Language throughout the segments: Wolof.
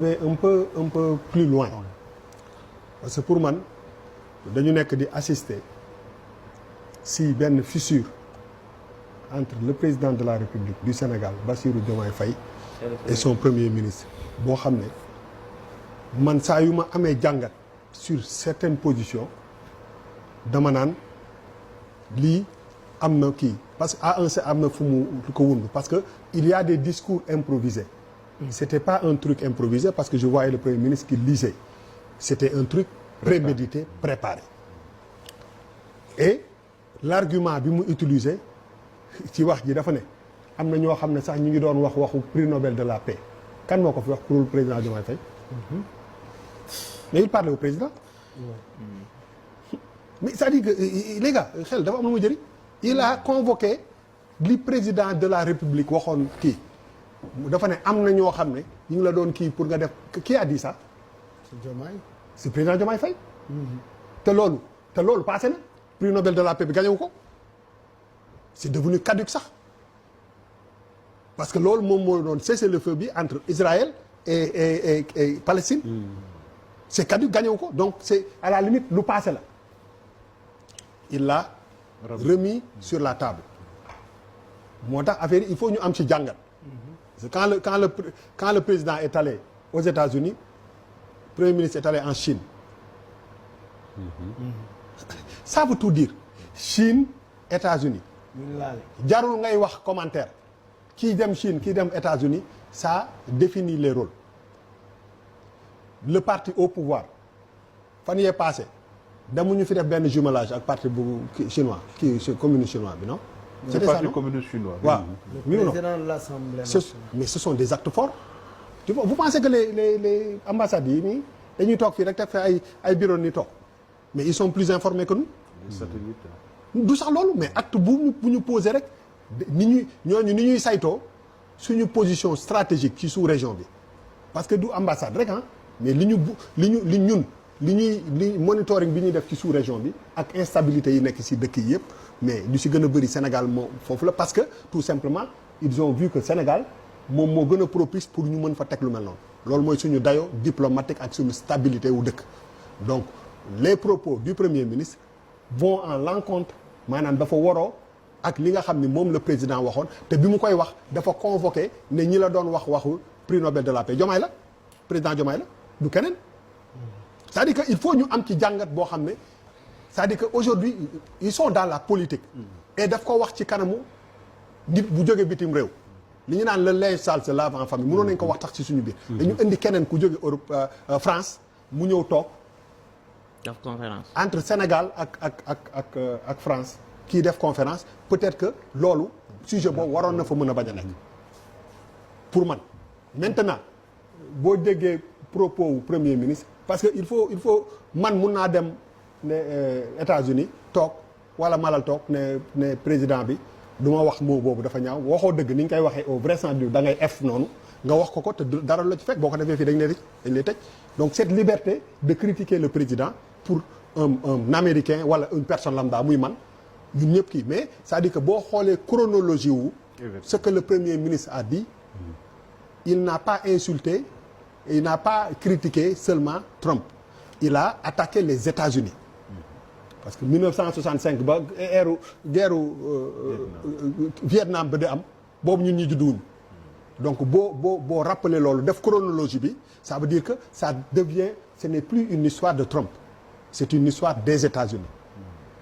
mais un peu plus loin parce que pour man dañu nekk di assister si benn fissure entre le président de la République du Sénégal Bassirou Diomaye Faye et son premier ministre boo xam ne man saa yu ma amee jàngat sur certaines positions dama naan lii am na kii parce que à un am na fu mu ko wund parce que il y a des discours improvisés. C'était pas un truc improvisé parce que je voyais le Premier ministre qui lisait. C'était un truc prémédité, préparé. Et l'argument bi mu utilisé ci wax ji dafa ne am na ñoo xam ne sax ñu ngi doon waxu prix Nobel de la paix kan moo ko fi wax pour le président Diomaye Faye. Mais il parlait au président. Mais c'est-à-dire que les gars xel dafa am lu mu jëriñ. Il a convoqué li président de la République waxoon kii. dafa ne am na ñoo xam ne ñu ngi la doon kii pour nga def qui a dit ça. c'est Diomaye. c'est président Diomaye Faye. te loolu passé na prix Nobel de la paix bi gagné wu ko c'est devenu caduc sax parce que loolu moom moo doon cessez-le-feu bi entre Israël et Palestine. c'est caduc gagné wu ko donc c'est à la limite lu passé la. il l'a remis sur la table moo tax affaire il faut ñu am ci jàngat. Quand le président est allé aux États-Unis, le Premier ministre est allé en Chine. Ça veut tout dire. Chine, États-Unis. jarul ngay wax commentaire. Kii dem Chine, kii dem États-Unis, ça définit les rôles. Le parti au pouvoir fan yee passé damuñu fi def benn jumelage ak parti bu chinois kii communiste chinois bi non. C'est le parti communiste chinois. waaw le président de l'Assemblée nationale. mais ce sont des actes forts. tu vois vous pensez que les ambassades yi nii dañuy toog fii rek teg fi ay bureau ni toog mais ils sont plus informés que nous. Les satellites. du sax loolu mais acte bu ñu posé rek ni ñuy saytoo suñu position stratégique ci sous-région bi parce que du ambassade rek ah mais li monitoring bi ñuy def ci sous-région bi ak instabilité yi nekk ci dëkk yi yëpp. mais lu si gën a bëri Sénégal moo foofu la parce que tout simplement ils ont vu que Sénégal moom moo gën a propice pour ñu mën fa teg lu mel noonu loolu mooy suñu dayo diplomatique ak suñu stabilité wu dëkk donc les propos du Premier ministre vont en l'encontre maanaam dafa waroo ak li nga xam ni moom le président waxoon te bi mu koy wax dafa convoqué ne ñi la doon waxu prix Nobel de la paix Diomaye la président Diomaye la du keneen c'est-à-dire que il faut ñu am ci jàngat boo xam ne c'est-à-dire que aujourd'hui ils sont dans la politique et daf ko wax ci kanamu nit bu jóge bitim réew li ñu naan le linge sale se lave en famille mënoon nañ ko wax tax ci suñu biir dañu indi keneen ku jóge Europe France mu ñëw toog def conférence entre Sénégal ak France kii def conférence peut-être que loolu sujet boobu waroon na fa mën a bañ a nekk pour man maintenant boo déggee propos wu Premier ministre parce que il faut man mun naa dem ne États-Unis toog wala malal toog ne président bi du ma wax moo boobu dafa ñaaw waxoo dëgg ni ñu koy waxee au vrai sens du da ngay f noonu nga wax ko te dara la ci fekk boo ko defee fii dañ lay tëj donc cette liberté de critiquer le président pour un Américain wala une personne lambda muy man ñun ñëpp kii mais c'est-à-dire que boo xoolee chronologie wu ce que le Premier ministre a dit il n'a pas insulté il n'a pas critiqué seulement Trump il a attaqué les États-Unis parce que 1965 ba guerre Vietnam ba di am boobu ñun ñi judduwuñ donc boo rappeler loolu def chronologie bi ça veut dire que ça devient ce n'est plus une histoire de Trump c'est une histoire des États-Unis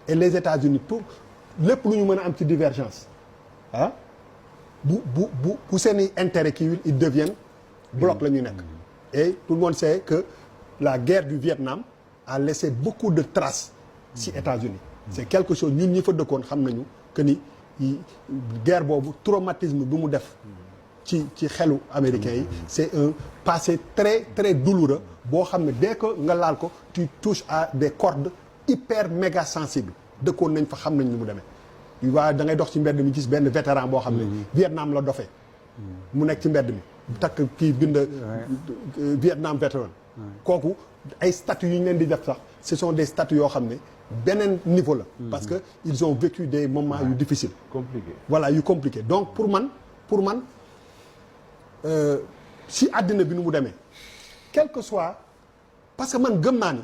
et les États-Unis pour lépp lu ñu mën a am ci divergence ah bu seeni intérêt kii ils deviennent bloc la ñuy nekk et tout le monde sait que la guerre du Vietnam a laissé beaucoup de traces ci États-Unis c'est quelque chose ñun ñi fa dëkkoon xam nañu que ni guerre boobu traumatisme bi mu def ci xelu américains yi c'est un passé très très douloureux boo xam ne dès que nga laal ko tu touches à des cordes hyper méga sensibles dëkkoon nañ fa xam nañ ni mu demee waaye da ngay dox ci mbedd mi gis benn vétéran boo xam ne Vietnam la dofee mu nekk ci mbedd mi takk kii bind Vietnam vétéran kooku ay statuts yu ñu leen di def sax ce sont des statuts yoo xam ne beneen niveau la parce que ils ont vécu des moments yu difficiles compliqué voilà yu compliqué donc pour man si àddina bi nu mu demee quel que soit parce que man gëm naa ni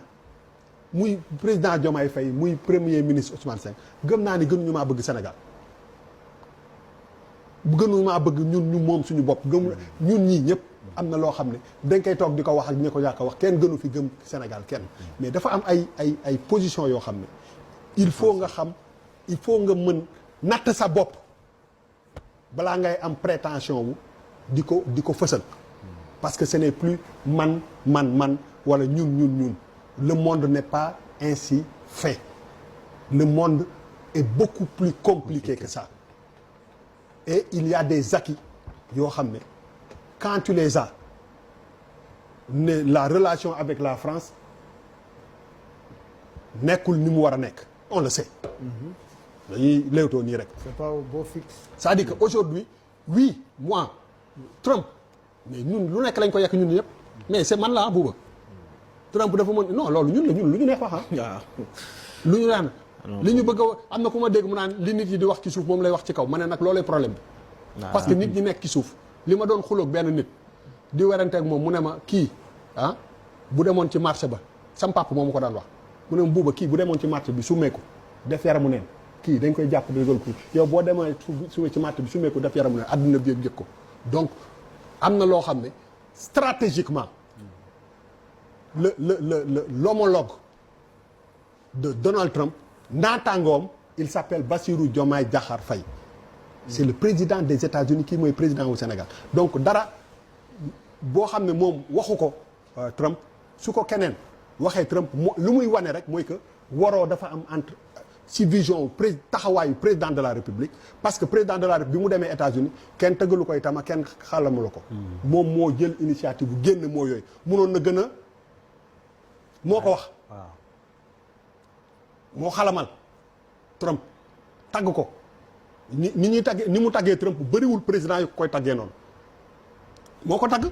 muy président Diomaye Faye muy premier ministre Ousmane Sonko gëm naa ni gënuñu maa bëgg Sénégal gënuñu maa bëgg ñun ñu moom suñu bopp gëm ñun ñii ñëpp am na loo xam ne dañ koy toog di ko wax ak ñi ko yàq wax kenn gënu fi gëm Sénégal kenn mais dafa am ay position yoo xam ne il faut nga xam il faut nga mën natt sa bopp balaa ngay am prétention wu di ko fësal parce que ce n'est plus man wala ñun le monde n'est pas ainsi fait le monde est beaucoup plus compliqué que ça et il y a des acquis yoo xam ne quand tu les as ne la relation avec la France nekkul ni mu war a nekk on le sait dañuy léewtoo nii rek c'est pas au beau fixe. c'est-à-dire que aujourd'hui oui moi Trump mais ñun lu nekk lañ ko yekk ñun ñëpp mais c'est man la buuba Trump dafa mën non loolu ñun lu ñu neex wax waaw lu ñu naan li ñu bëgg a am na ku ma dégg mu naan li nit yi di wax ci suuf moom lay wax ci kaw ma ne nag loolay problème bi parce que nit ñi nekk ci suuf li ma doon xuloog benn nit di werante ak moom mu ne ma kii bu demoon ci marché ba sam papa moom ma ko daan wax mu ne ma buuba kii bu demoon ci marché bi summeeku def yaramu neen kii dañ koy jàpp dégal ko yow boo demee su ci marché bi summeeku def yaramu neen adduna bi yëg ko donc am na loo xam ne stratégiquement l'homologue de Donald Trump naataangoom il s'appelle Bassirou Diomaye Diakhar Faye c'est le président des États-Unis kii mooy président au Sénégal donc dara boo xam ne moom waxu ko Trump su ko keneen waxee Trump lu muy wane rek mooy que waroo dafa am entre ci vision taxawaayu président de la République parce que président de la République bi mu demee États-Unis kenn tëggalu koy tama kenn xalamula ko moom moo jël initiative bu génn moo yooyu munoon na gën a moo ko wax moo xalamal Trump tagg ko ni ñuy taggee ni mu taggee Trump bëriwul président yu koy taggee noonu moo ko tagg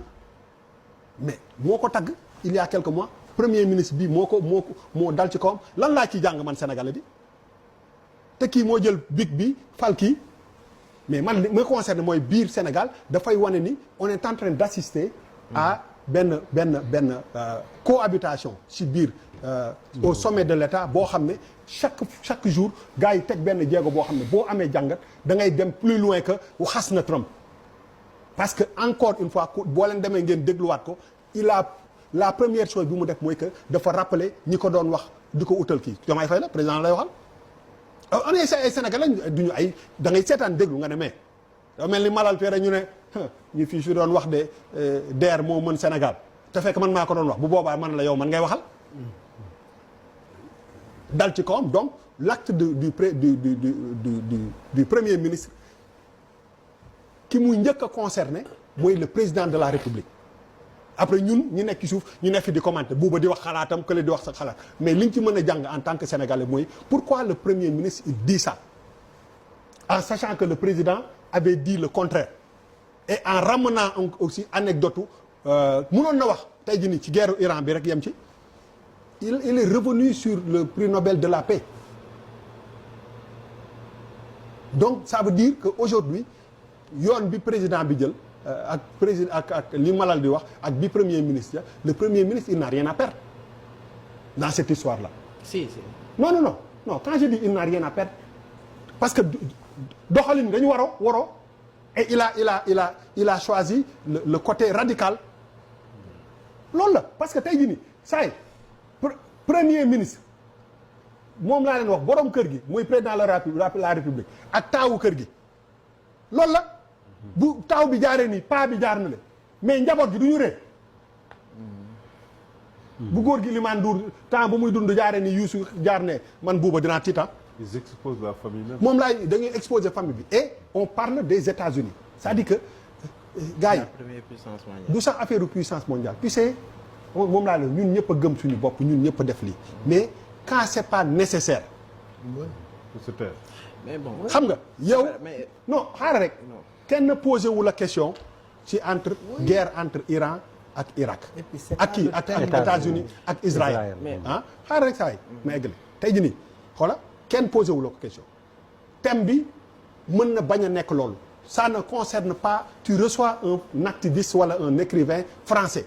mais moo ko tagg il y a quelques mois premier ministre bi moo dal ci kawam lan laa ci jàng man sénégalais bi te kii moo jël big bi fal kii mais man li ma concerne mooy biir Sénégal dafay wane ni on est en train d'assister à benn cohabitation ci biir au sommet de l'État boo xam ne chaque jour gars yi teg benn jéego boo xam ne boo amee jàngat da ngay dem plus loin que xas na Trump parce que encore une fois boo leen demee ngeen dégluwaat ko il a la première chose bi mu def mooy que dafa rappeler ñi ko doon wax di ko utal kii Diomaye Faye la président lay waxal on est ay Sénégalais duñu ay da ngay seetaan déglu nga ne mais da mel ni malal fee ñu ne ñu fii su doon wax de DER moo mën Sénégal te fekk man maa ko doon wax bu boobaa man la yow man ngay waxal dal ci kawam donc l'acte du premier ministre ki muy njëkk a concerné mooy le président de la République après ñun ñu nekk ci suuf ñu nekk fi di commenter buuba di wax xalaatam kële di wax sa xalaat mais li ñu ci mën a jàng en tant que Sénégalais mooy pourquoi le premier ministre il dit ça en sachant que le président avait dit le contraire et en ramenant aussi anecdote mënoon na wax tey jii nii ci guerre Iran bi rek yem ci il est revenu sur le prix Nobel de la paix donc ça veut dire que aujourd'hui yoon bi président bi jël ak président ak li Malal di wax ak bi premier ministre le premier ministre il n'a rien à perdre dans cette histoire là. si. non quand je dis il n'a rien à perdre parce que doxalin dañu waroo et il a choisi le côté radical loolu la parce que tey jii nii saa yi premier ministre moom laa leen wax borom kër gi mooy président de la République ak taawu kër gi loolu la bu taaw bi jaaree nii paa bi jaar na le mais njaboot gi du ñu ree bu góor gi Limaan Ndour temps ba muy dund jaaree nii Youssou jaar ne man buuba dinaa tiitam ils exposent la famille même. moom laay dañuy exposer famille bi et on parle des États-Unis c'est-à-dire que gars yi la première puissance mondiale. du sax affaire puissance mondiale tu sais moom laa la ñun ñëpp a gëm suñu bopp ñun ñëpp a def lii mais quand c'est pas nécessaire se taire. mais bon. xam nga yow mais non xaaral rek kenn posé wu la question ci guerre entre Iran ak Irak Et puis c'est ak kii pas ak le thème. États-Unis ak Israël Mais- xaaral rek saa yi ma eggali tey jii nii xoola kenn posé wu la ko question thème bi mën na bañ a nekk loolu ça ne concerne pas tu reçois un activiste wala un écrivain français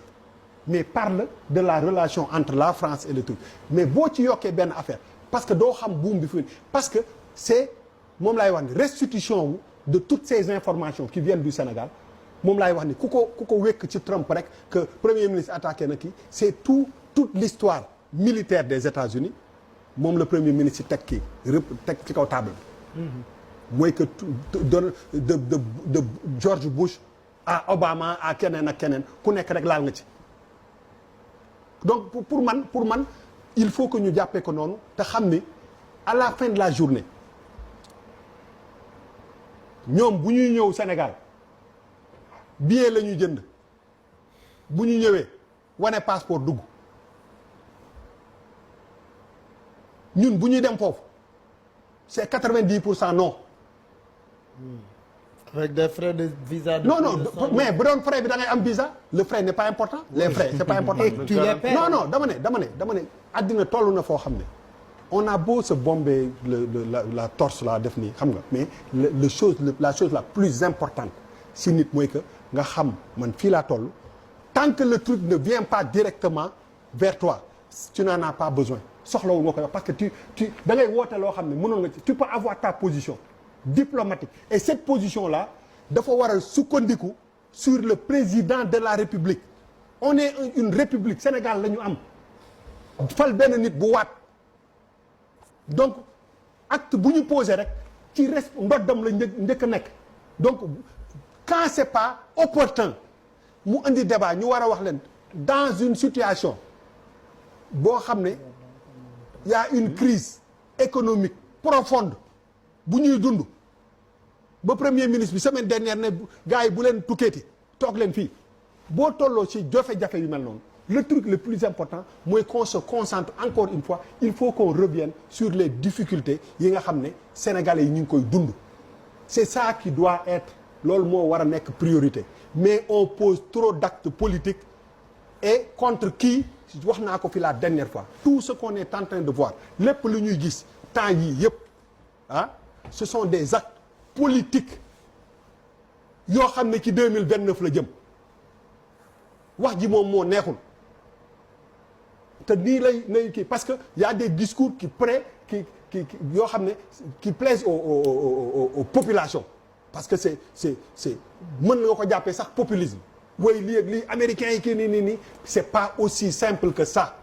mais parle de la relation entre la France et le truc mais boo ci yokkee benn affaire parce que doo xam buum bi fi parce que c'est moom laay wax ni restitution de toutes ces informations qui viennent du Sénégal moom laay wax ni ku ko wékk ci Trump rek que premier ministre attaqué na kii c'est toute l'histoire militaire des États-Unis moom le premier ministre ci teg ci kaw table bi mooy que de George Bush à Obama à keneen ak keneen ku nekk rek laal nga ci donc pour man il faut que ñu jàppee ko noonu te xam ni à la fin de la journée ñoom bu ñuy ñëw Sénégal billet la ñuy jënd bu ñu ñëwee wane passeport dugg ñun bu ñuy dem foofu c'est 90% non. Avec des frais de visa. Non, mais bu doon frais bi da ngay am visa le frais n'est pas important. Les frais c'est pas important. Tu les paies. Non dama ne àddina toll na foo xam ne on a beau se bomber la torse la def nii xam nga mais la chose la plus importante si nit mooy que nga xam man fii laa toll tant que le truc ne vient pas directement vers toi tu n'en as pas besoin soxlawul nga koy wax parce que tu da ngay woote loo xam ne mënoon nga tu peux avoir ta position diplomatique et cette position là dafa war a sukkandiku sur le président de la République on est une république Sénégal la ñu am fal benn nit bu waat donc acte bu ñu posé rek ci ndoddam la njëkk a nekk donc quand c'est pas opportun mu indi débat ñu war a wax leen dans une situation boo xam ne y a une crise économique profonde bu ñuy dund ba premier ministre bi semaine dernière ne gars yi bu leen tukkeeti toog leen fii boo tolloo ci jafe-jafe yu mel noonu le truc le plus important mooy qu'on se concentre encore une fois il faut qu'on revienne sur les difficultés yi nga xam ne sénégalais yi ñu ngi koy dund c'est ça qui doit être loolu moo war a nekk priorité mais on pose trop d'actes politiques et contre qui wax naa ko fi la dernière fois tout ce qu'on est en train de voir lépp lu ñuy gis temps yii yëpp ce sont des actes politiques yoo xam ne ci 2029 la jëm wax ji moom moo neexul te nii lay kii parce que y a des discours qui yoo xam ne qui plaisent aux populations parce que c'est mën nga ko jàppee sax populisme way lii ak lii américains yi kii nii c'est pas aussi simple que ça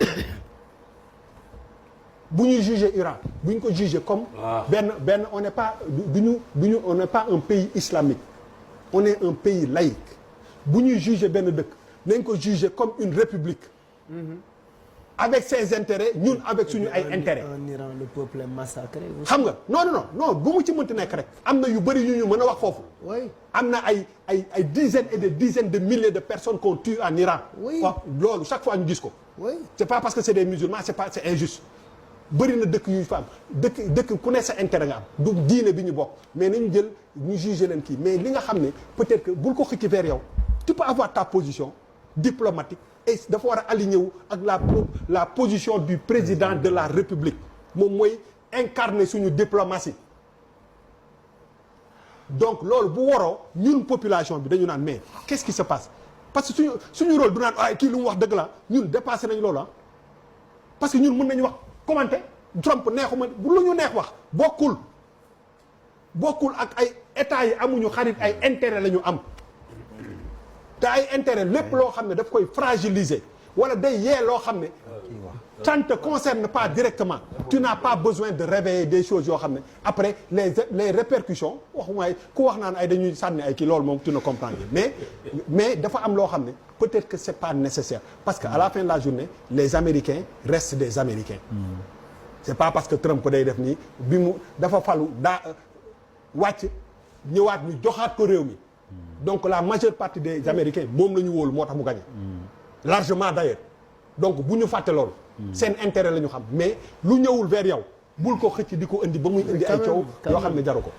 bu ñuy juger Iran bu ñu ko juger comme benn on n'est pas on n'est pas un pays islamique on est un pays laïque bu ñuy juger benn dëkk nañ ko juger comme une république avec ses intérêts ñun avec suñu ay intérêts. En Iran le peuple est massacré. xam nga non bu mu ci mënti nekk rek am na yu bëri yu ñu mën a wax foofu. oui am na ay dizaines et des dizaines de milliers de personnes qu'on tue en Iran. oui loolu chaque fois ñu gis ko. oui c'est pas parce que c'est des musulmans c'est injuste. bëri na dëkk yu fa am dëkk ku ne sa intérêt nga am du diine bi ñu bokk mais nañu jël ñu juger leen kii mais li nga xam ne peut-être que bul ko xëcc vers yow tu peux avoir ta position diplomatique et dafa war a aligné wu ak la position du président de la République moom mooy incarner suñu diplomatie donc loolu bu waroo ñun population bi dañu naan mais qu'est-ce qui se passe parce que suñu rôle du naan ay kii lu mu wax dëgg la ñun dépassé nañ loolu parce que ñun mën nañu wax commenter Trump neexuma lu ñu neex wax bokkul ak ay état yi amuñu xarit ay intérêt la ñu am te ay intérêt lépp loo xam ne daf koy fragiliser wala day yee loo xam ne ça ne te concerne pas directement tu n'as pas besoin de réveiller des choses yoo xam ne après les répercussions waxumaay ku wax naan ay dañuy sànni ay kii loolu moom tu ne comprends pas mais dafa am loo xam ne peut-être que c'est pas nécessaire parce que à la fin de la journée les Américains restent des Américains c'est pas parce que Trump day def nii bi mu dafa falu wàcc ñëwaat ñu joxaat ko réew mi donc la majeure partie des Américains moom la ñu wóolu moo tax mu gagné largement d'ailleurs donc bu ñu fàtte loolu seen intérêt la ñu xam mais lu ñëwul vers yow bul ko xëcc di ko indi ba muy indi ay coow yoo xam ne jaru ko